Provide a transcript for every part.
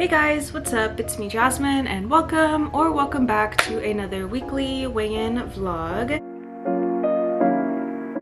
Hey guys, what's up? It's me, Jasmine, and welcome back to another weekly weigh-in vlog.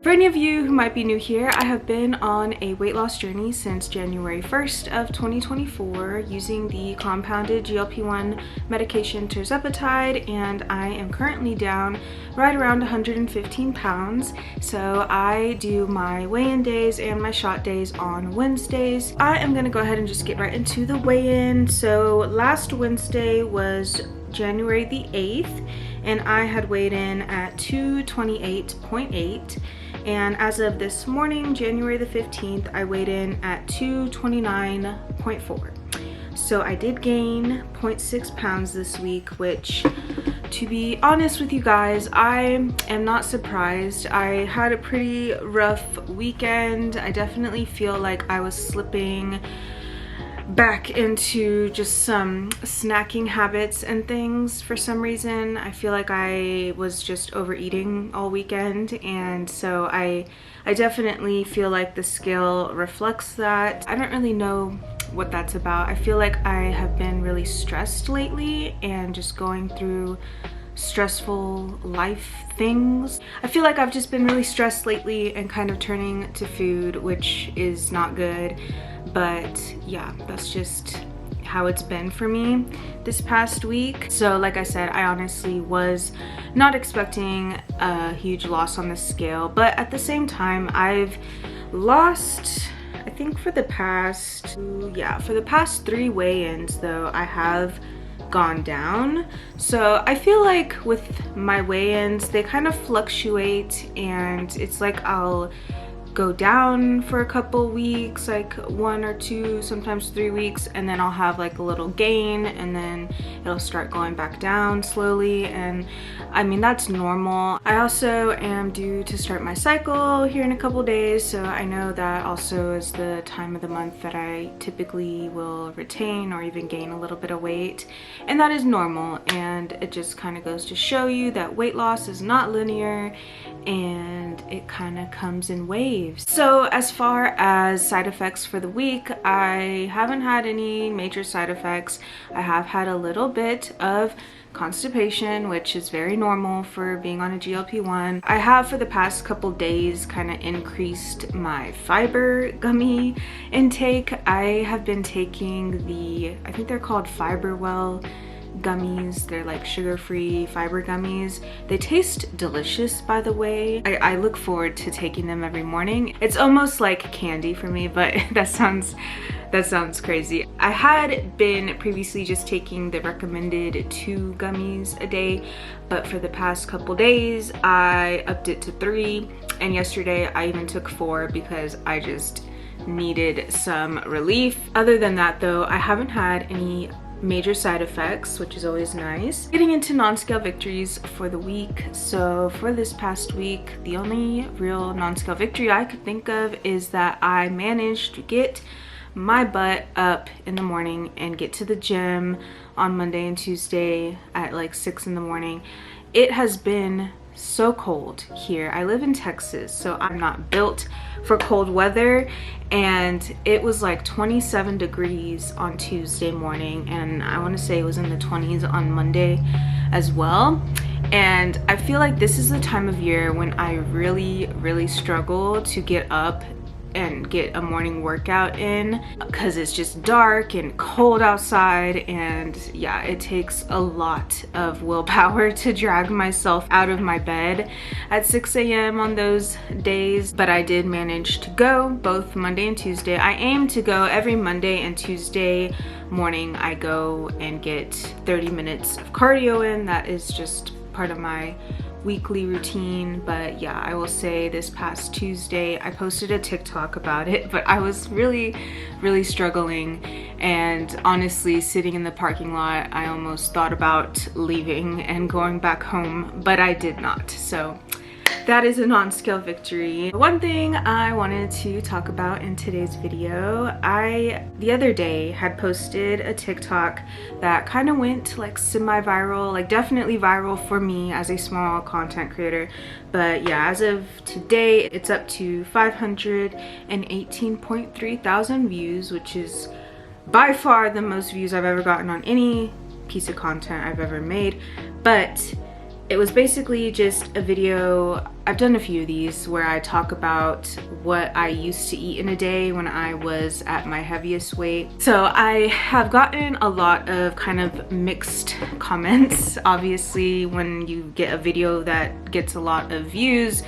For any of you who might be new here, I have been on a weight loss journey since January 1st of 2024 using the compounded GLP-1 medication TIRZEPATIDE, and I am currently down right around 115 pounds. So I do my weigh-in days and my shot days on Wednesdays. I am gonna go ahead and just get right into the weigh-in. So last Wednesday was January the 8th, and I had weighed in at 228.8. And as of this morning, January the 15th, I weighed in at 229.4. So I did gain 0.6 pounds this week, which, to be honest with you guys, I am not surprised. I had a pretty rough weekend. I definitely feel like I was slipping back into just some snacking habits and things for some reason. I feel like I was just overeating all weekend, and so I definitely feel like the scale reflects that. I don't really know what that's about. I feel like I have been really stressed lately and just going through stressful life things. I feel like I've just been really stressed lately and kind of turning to food, which is not good. But yeah, that's just how it's been for me this past week. So like I said, I honestly was not expecting a huge loss on the scale, but at the same time, I've lost, I think for the past 3 weigh-ins though, I have gone down. So I feel like with my weigh-ins, they kind of fluctuate, and it's like I'll go down for a couple weeks, like 1 or 2, sometimes 3 weeks, and then I'll have like a little gain, and then it'll start going back down slowly. And I mean, that's normal. I also am due to start my cycle here in a couple days, so I know that also is the time of the month that I typically will retain or even gain a little bit of weight, and that is normal. And it just kind of goes to show you that weight loss is not linear, and it kind of comes in waves. So as far as side effects for the week, I haven't had any major side effects. I have had a little bit of constipation, which is very normal for being on a GLP-1. I have for the past couple days kind of increased my fiber gummy intake. I have been taking I think they're called Fiberwell gummies. They're like sugar-free fiber gummies. They taste delicious, by the way. I look forward to taking them every morning. It's almost like candy for me, but that sounds crazy. I had been previously just taking the recommended 2 gummies a day, but for the past couple days I upped it to 3, and yesterday I even took 4 because I just needed some relief. Other than that though, I haven't had any major side effects, which is always nice. Getting into non-scale victories for the week. So for this past week, the only real non-scale victory I could think of is that I managed to get my butt up in the morning and get to the gym on Monday and Tuesday at like 6 in the morning. It has been so cold here. I live in Texas, so I'm not built for cold weather, and it was like 27 degrees on Tuesday morning, and I want to say it was in the 20s on Monday as well. And I feel like this is the time of year when I really struggle to get up and get a morning workout in, because it's just dark and cold outside, and yeah, it takes a lot of willpower to drag myself out of my bed at 6 a.m. on those days. But I did manage to go both Monday and Tuesday. I aim to go every Monday and Tuesday morning. I go and get 30 minutes of cardio in. That is just part of my weekly routine. But yeah, I will say this past Tuesday I posted a TikTok about it, but I was really struggling, and honestly, sitting in the parking lot, I almost thought about leaving and going back home, but I did not. So that is a non-scale victory. One thing I wanted to talk about in today's video, the other day had posted a TikTok that kind of went like semi-viral, like definitely viral for me as a small content creator. But yeah, as of today, it's up to 518.3 thousand views, which is by far the most views I've ever gotten on any piece of content I've ever made. But it was basically just a video. I've done a few of these where I talk about what I used to eat in a day when I was at my heaviest weight. So I have gotten a lot of kind of mixed comments. Obviously, when you get a video that gets a lot of views,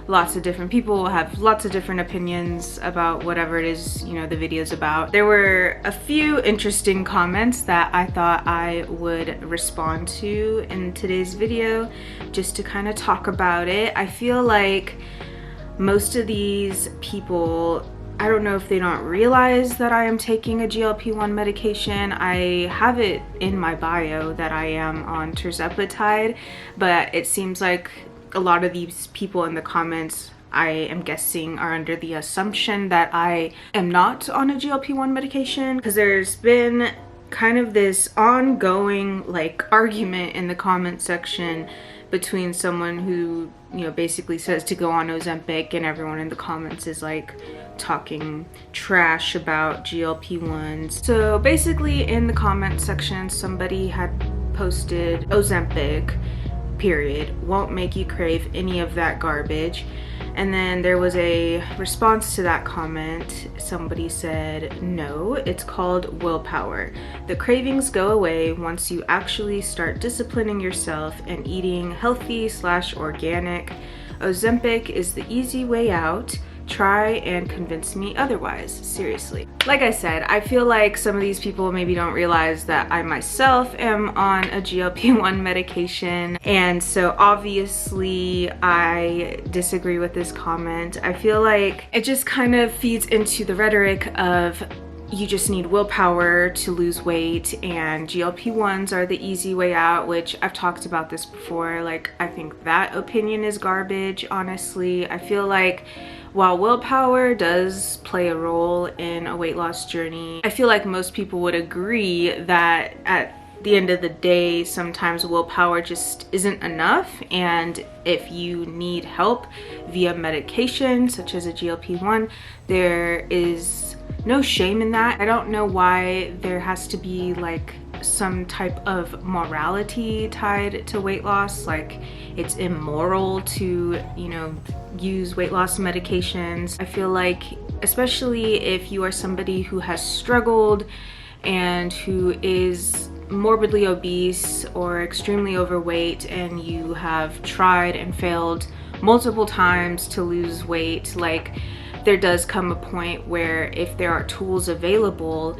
lots of different people will have lots of different opinions about whatever it is, you know, the video's about. There were a few interesting comments that I thought I would respond to in today's video, just to kind of talk about it. I feel like most of these people, I don't know if they don't realize that I am taking a GLP-1 medication. I have it in my bio that I am on TIRZEPATIDE, but it seems like a lot of these people in the comments, I am guessing, are under the assumption that I am not on a GLP-1 medication, because there's been kind of this ongoing like argument in the comment section between someone who, you know, basically says to go on Ozempic, and everyone in the comments is like talking trash about GLP-1s. So basically in the comment section, somebody had posted Ozempic period won't make you crave any of that garbage, and then there was a response to that comment. Somebody said, no, it's called willpower. The cravings go away once you actually start disciplining yourself and eating healthy / organic. Ozempic is the easy way out. Try and convince me otherwise. Seriously. Like I said, I feel like some of these people maybe don't realize that I myself am on a GLP-1 medication, and so obviously I disagree with this comment. I feel like it just kind of feeds into the rhetoric of you just need willpower to lose weight, and GLP-1s are the easy way out, which I've talked about this before. Like, I think that opinion is garbage, honestly. I feel like while willpower does play a role in a weight loss journey, I feel like most people would agree that at the end of the day, sometimes willpower just isn't enough, and if you need help via medication such as a GLP-1, there is no shame in that. I don't know why there has to be like some type of morality tied to weight loss, like it's immoral to, you know, use weight loss medications. I feel like, especially if you are somebody who has struggled and who is morbidly obese or extremely overweight, and you have tried and failed multiple times to lose weight, like there does come a point where if there are tools available,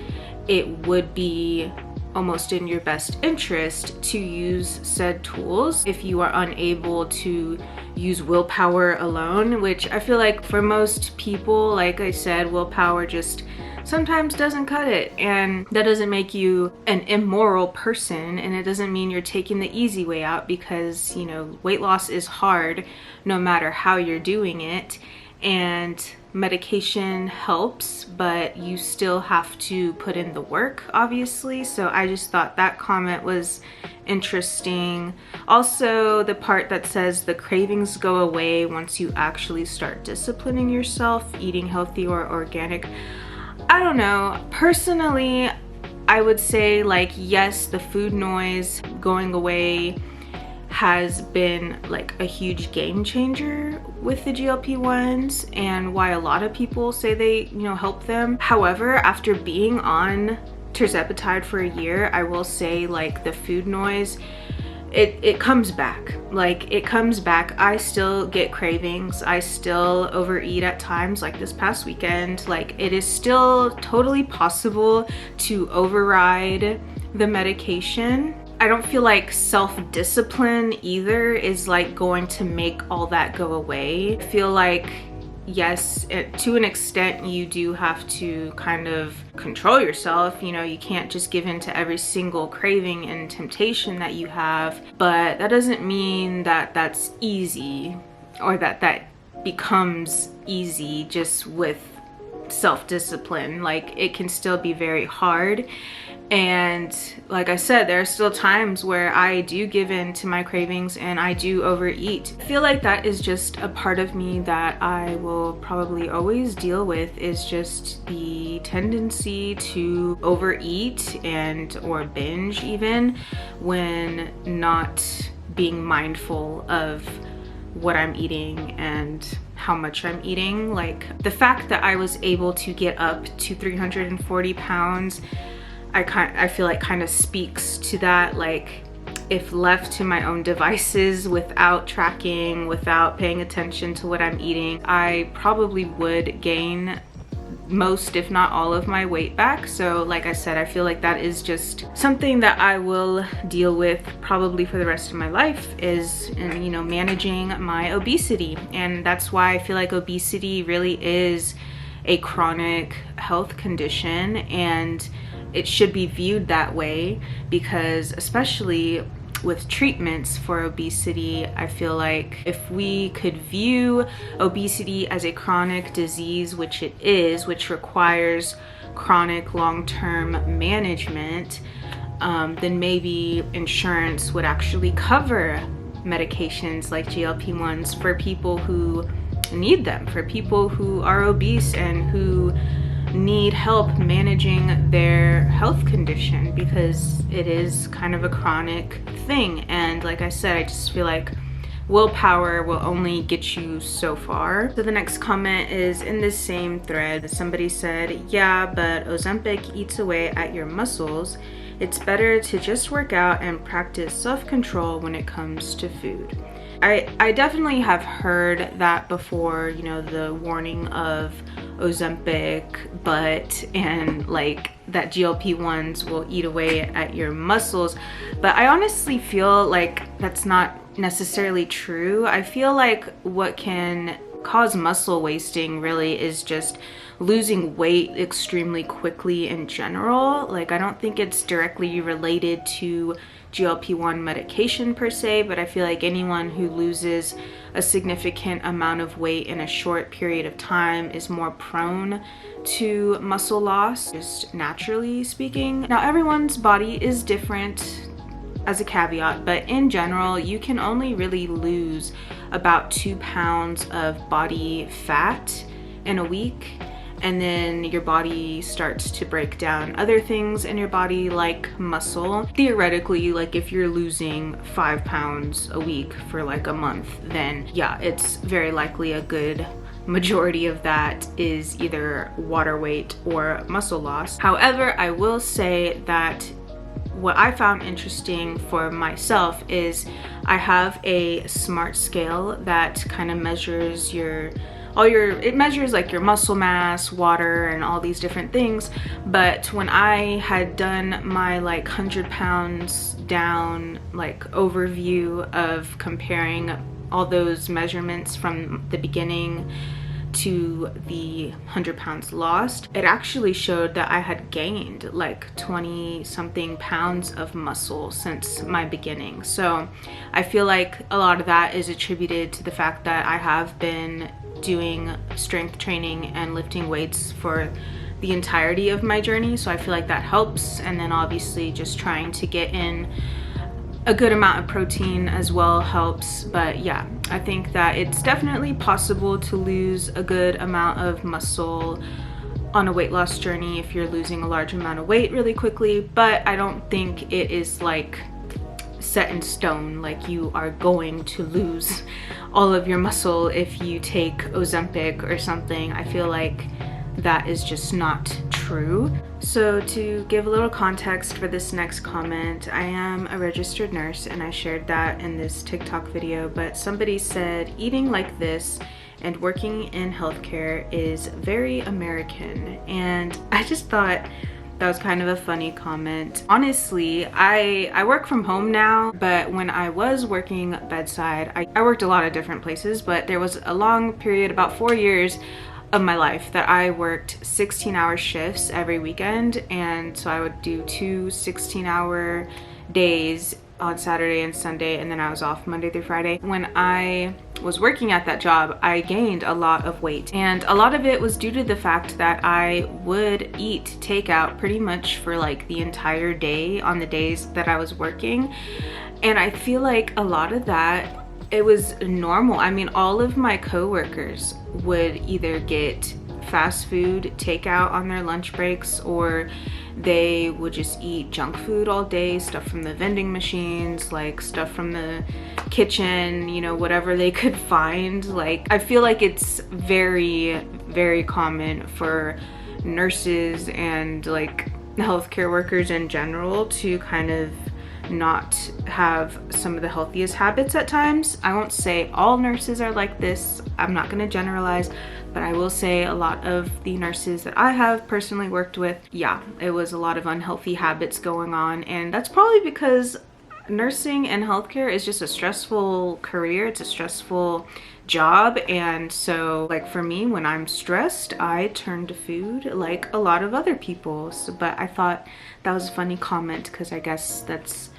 it would be almost in your best interest to use said tools if you are unable to use willpower alone, which I feel like for most people, like I said, willpower just sometimes doesn't cut it. And that doesn't make you an immoral person, and it doesn't mean you're taking the easy way out, because, you know, weight loss is hard no matter how you're doing it, and medication helps, but you still have to put in the work, obviously. So I just thought that comment was interesting. Also, the part that says the cravings go away once you actually start disciplining yourself, eating healthy or organic. I don't know. Personally, I would say, like, yes, the food noise going away has been like a huge game changer with the GLP-1s, and why a lot of people say they, you know, help them. However, after being on TIRZEPATIDE for a year, I will say, like, the food noise, it comes back. Like, it comes back. I still get cravings. I still overeat at times, like this past weekend. Like, it is still totally possible to override the medication. I don't feel like self-discipline either is like going to make all that go away. I feel like, yes, to an extent you do have to kind of control yourself. You know, you can't just give in to every single craving and temptation that you have, but that doesn't mean that that's easy, or that that becomes easy just with self-discipline. Like, it can still be very hard. And like I said, there are still times where I do give in to my cravings and I do overeat. I feel like that is just a part of me that I will probably always deal with, is just the tendency to overeat and or binge even when not being mindful of what I'm eating and how much I'm eating. Like the fact that I was able to get up to 340 pounds, I feel like kind of speaks to that. Like if left to my own devices without tracking, without paying attention to what I'm eating, I probably would gain most, if not all, of my weight back. So like I said, I feel like that is just something that I will deal with probably for the rest of my life, is in, you know, managing my obesity. And that's why I feel like obesity really is a chronic health condition, and it should be viewed that way, because especially with treatments for obesity, I feel like if we could view obesity as a chronic disease, which it is, which requires chronic long-term management, then maybe insurance would actually cover medications like GLP-1s for people who need them, for people who are obese and who need help managing their health condition, because it is kind of a chronic thing. And like I said, I just feel like willpower will only get you so far. So the next comment is in this same thread. Somebody said, yeah, but Ozempic eats away at your muscles. It's better to just work out and practice self-control when it comes to food. I definitely have heard that before, you know, the warning of Ozempic, and like that GLP-1s will eat away at your muscles. But I honestly feel like that's not necessarily true. I feel like what can cause muscle wasting really is just losing weight extremely quickly in general. Like I don't think it's directly related to GLP-1 medication per se, but I feel like anyone who loses a significant amount of weight in a short period of time is more prone to muscle loss, just naturally speaking. Now everyone's body is different, as a caveat, but in general you can only really lose about 2 pounds of body fat in a week, and then your body starts to break down other things in your body like muscle. Theoretically, like if you're losing 5 pounds a week for like a month, then yeah, it's very likely a good majority of that is either water weight or muscle loss. However, I will say that what I found interesting for myself is I have a smart scale that kind of measures it measures like your muscle mass, water, and all these different things. But when I had done my like 100 pounds down like overview of comparing all those measurements from the beginning to the 100 pounds lost, it actually showed that I had gained like 20 something pounds of muscle since my beginning. So I feel like a lot of that is attributed to the fact that I have been doing strength training and lifting weights for the entirety of my journey. So I feel like that helps. And then obviously just trying to get in a good amount of protein as well helps. But yeah, I think that it's definitely possible to lose a good amount of muscle on a weight loss journey if you're losing a large amount of weight really quickly, but I don't think it is like set in stone, like you are going to lose all of your muscle if you take Ozempic or something. I feel like that is just not true. So to give a little context for this next comment, I am a registered nurse and I shared that in this TikTok video, but somebody said eating like this and working in healthcare is very American, and I just thought that was kind of a funny comment. Honestly, I work from home now, but when I was working bedside, I worked a lot of different places, but there was a long period, about 4 years of my life, that I worked 16-hour shifts every weekend. And so I would do 2 16-hour days on Saturday and Sunday, and then I was off Monday through Friday. When I was working at that job, I gained a lot of weight. And a lot of it was due to the fact that I would eat takeout pretty much for like the entire day on the days that I was working. And I feel like a lot of that, it was normal. I mean, all of my coworkers would either get fast food takeout on their lunch breaks, or they would just eat junk food all day, stuff from the vending machines, like stuff from the kitchen, you know, whatever they could find. Like, I feel like it's very, very common for nurses and like healthcare workers in general to kind of not have some of the healthiest habits at times. I won't say all nurses are like this. I'm not going to generalize, but I will say a lot of the nurses that I have personally worked with, yeah, it was a lot of unhealthy habits going on. And that's probably because nursing and healthcare is just a stressful career. It's a stressful job. And so like for me, when I'm stressed, I turn to food like a lot of other people. But I thought that was a funny comment because I guess that's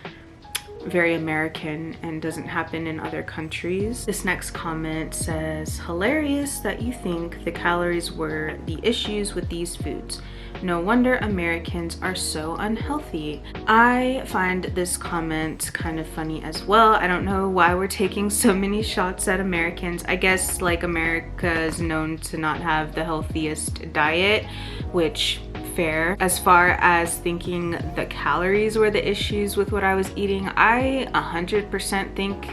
very American and doesn't happen in other countries. This next comment says, hilarious that you think the calories were the issues with these foods. No wonder Americans are so unhealthy. I find this comment kind of funny as well. I don't know why we're taking so many shots at Americans. I guess like America is known to not have the healthiest diet, which fair. As far as thinking the calories were the issues with what I was eating, I 100% think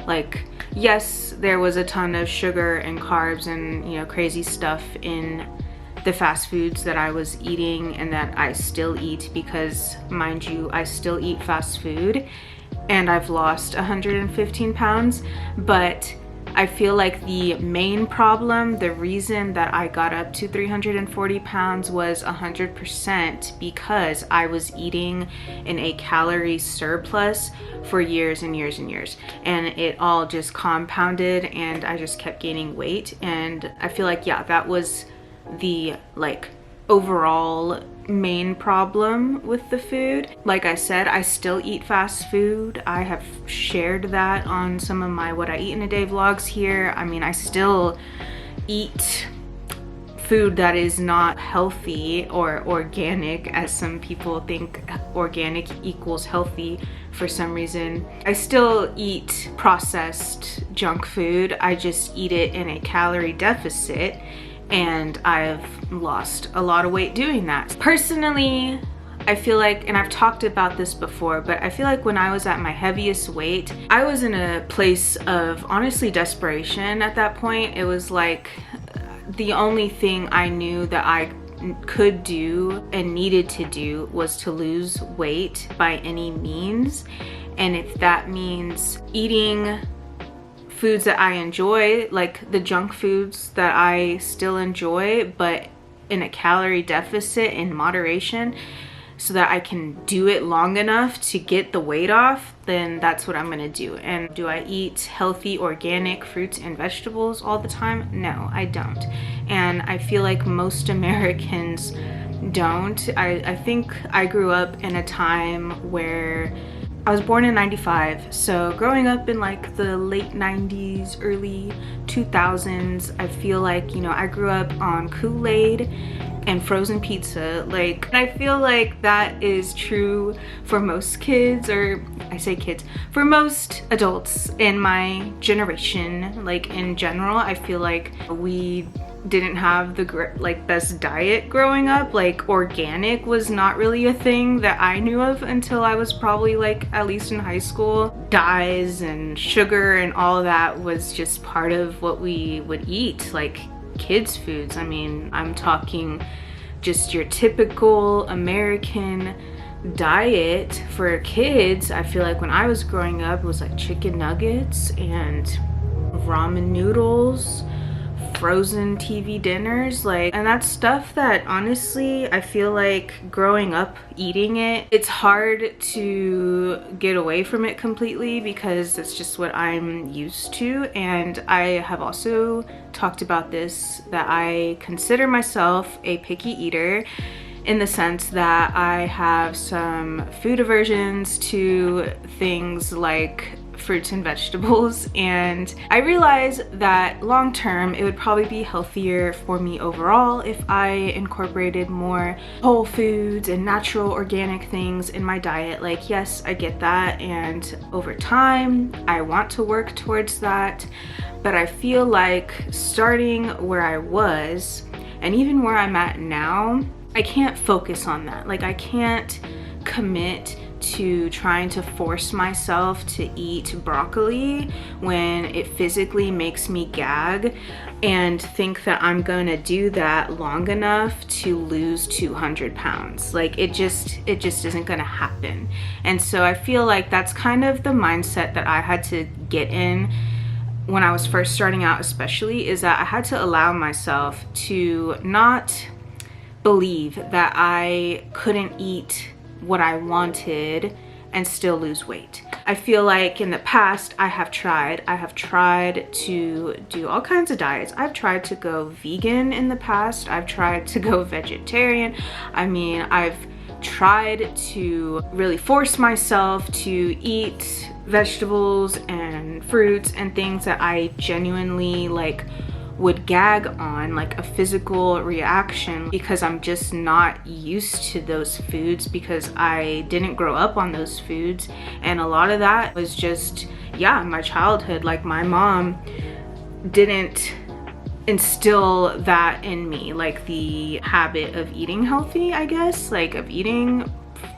like, yes, there was a ton of sugar and carbs and, you know, crazy stuff in the fast foods that I was eating and that I still eat, because mind you, I still eat fast food and I've lost 115 pounds. But I feel like the main problem, the reason that I got up to 340 pounds was 100% because I was eating in a calorie surplus for years and years and years. And it all just compounded and I just kept gaining weight. And I feel like, yeah, that was the like overall main problem with the food. Like I said, I still eat fast food. I have shared that on some of my what I eat in a day vlogs here. I mean, I still eat food that is not healthy or organic, as some people think organic equals healthy for some reason. I still eat processed junk food. I just eat it in a calorie deficit. And I've lost a lot of weight doing that. Personally, I feel like, and I've talked about this before, but I feel like when I was at my heaviest weight, I was in a place of honestly desperation at that point. It was like the only thing I knew that I could do and needed to do was to lose weight by any means. And if that means eating foods that I enjoy, like the junk foods that I still enjoy, but in a calorie deficit in moderation, so that I can do it long enough to get the weight off, then that's what I'm gonna do. And do I eat healthy organic fruits and vegetables all the time? No, I don't. And I feel like most Americans don't. I think I grew up in a time where I was born in 95, so growing up in like the late 90s, early 2000s, I feel like, you know, I grew up on Kool-Aid and frozen pizza. Like, I feel like that is true for most kids, or I say kids, for most adults in my generation. Like in general, I feel like we didn't have the like best diet growing up. Like organic was not really a thing that I knew of until I was probably like at least in high school. Dyes and sugar and all that was just part of what we would eat, like kids foods. I mean, I'm talking just your typical American diet for kids. I feel like when I was growing up, it was like chicken nuggets and ramen noodles, frozen TV dinners, like, and that's stuff that honestly I feel like growing up eating it, it's hard to get away from it completely because that's just what I'm used to. And I have also talked about this, that I consider myself a picky eater, in the sense that I have some food aversions to things like fruits and vegetables, and I realized that long term it would probably be healthier for me overall if I incorporated more whole foods and natural organic things in my diet. Like, yes, I get that, and over time I want to work towards that, but I feel like starting where I was and even where I'm at now, I can't focus on that. Like, I can't commit to trying to force myself to eat broccoli when it physically makes me gag, and think that I'm gonna do that long enough to lose 200 pounds. Like, it just isn't gonna happen. And so I feel like that's kind of the mindset that I had to get in when I was first starting out, especially, is that I had to allow myself to not believe that I couldn't eat what I wanted and still lose weight. I feel like in the past I have tried to do all kinds of diets. I've tried to go vegan in the past. I've tried to go vegetarian. I mean, I've tried to really force myself to eat vegetables and fruits and things that I genuinely like would gag on, like a physical reaction, because I'm just not used to those foods, because I didn't grow up on those foods. And a lot of that was just, yeah, my childhood. Like, my mom didn't instill that in me, like the habit of eating healthy, I guess, like of eating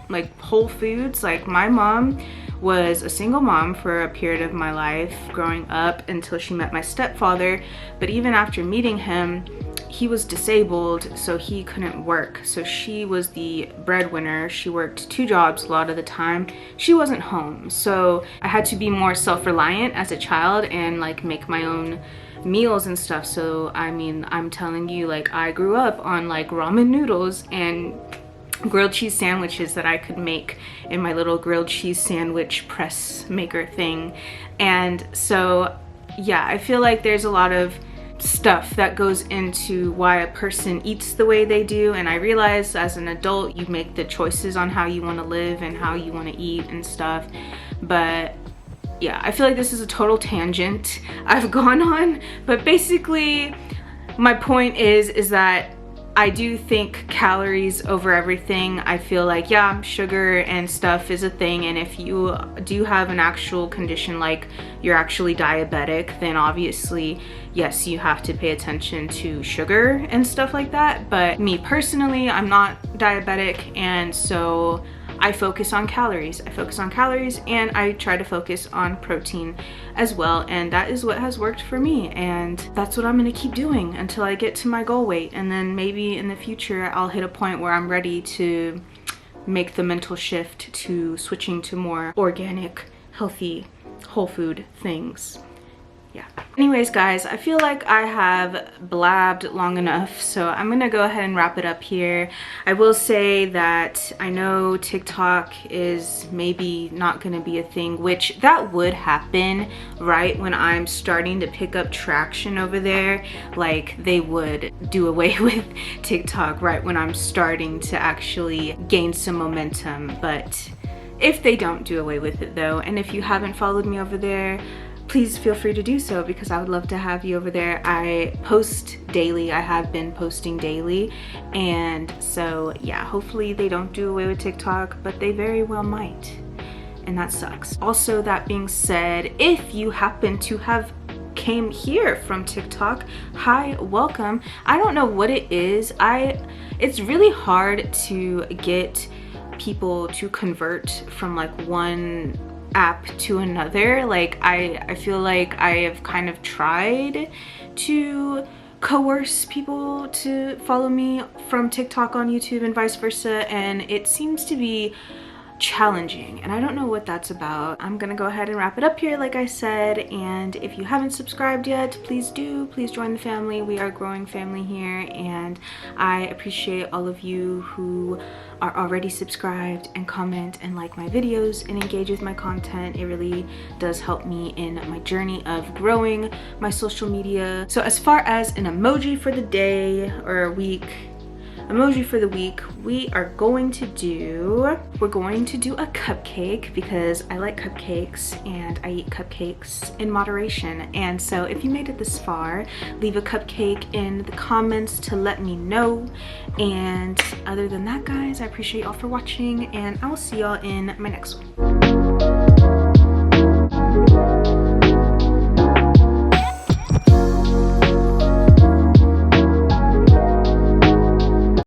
like whole foods. Like, my mom was a single mom for a period of my life growing up until she met my stepfather. But even after meeting him, he was disabled, so he couldn't work. So she was the breadwinner. She worked 2 jobs a lot of the time. She wasn't home. So I had to be more self-reliant as a child and like make my own meals and stuff. So I mean, I'm telling you, like, I grew up on like ramen noodles and grilled cheese sandwiches that I could make in my little grilled cheese sandwich press maker thing. And so yeah, I feel like there's a lot of stuff that goes into why a person eats the way they do, and I realize as an adult you make the choices on how you want to live and how you want to eat and stuff. But yeah, I feel like this is a total tangent I've gone on, but basically my point is that I do think calories over everything. I feel like, yeah, sugar and stuff is a thing, and if you do have an actual condition like you're actually diabetic, then obviously, yes, you have to pay attention to sugar and stuff like that. But me personally, I'm not diabetic, and so I focus on calories. And I try to focus on protein as well, and that is what has worked for me, and that's what I'm gonna keep doing until I get to my goal weight. And then maybe in the future I'll hit a point where I'm ready to make the mental shift to switching to more organic, healthy, whole food things. Yeah. Anyways, guys, I feel like I have blabbed long enough, so I'm gonna go ahead and wrap it up here. I will say that I know TikTok is maybe not gonna be a thing, which that would happen right when I'm starting to pick up traction over there. Like, they would do away with TikTok right when I'm starting to actually gain some momentum. But if they don't do away with it though, and if you haven't followed me over there, please feel free to do so, because I would love to have you over there. I post daily. I have been posting daily, and so yeah, hopefully they don't do away with TikTok, but they very well might, and that sucks. Also, that being said, if you happen to have came here from TikTok, hi, welcome. I don't know what it is. It's really hard to get people to convert from like one app to another. Like, I feel like I have kind of tried to coerce people to follow me from TikTok on YouTube and vice versa, and it seems to be challenging, and I don't know what that's about. I'm gonna go ahead and wrap it up here, like I said, and if you haven't subscribed yet, please do. Please join the family. We are a growing family here, and I appreciate all of you who are already subscribed and comment and like my videos and engage with my content. It really does help me in my journey of growing my social media. So as far as an emoji for the day or week, emoji for the week, we're going to do a cupcake because I like cupcakes and I eat cupcakes in moderation. And so if you made it this far, leave a cupcake in the comments to let me know. And other than that, guys, I appreciate y'all for watching, and I will see y'all in my next one.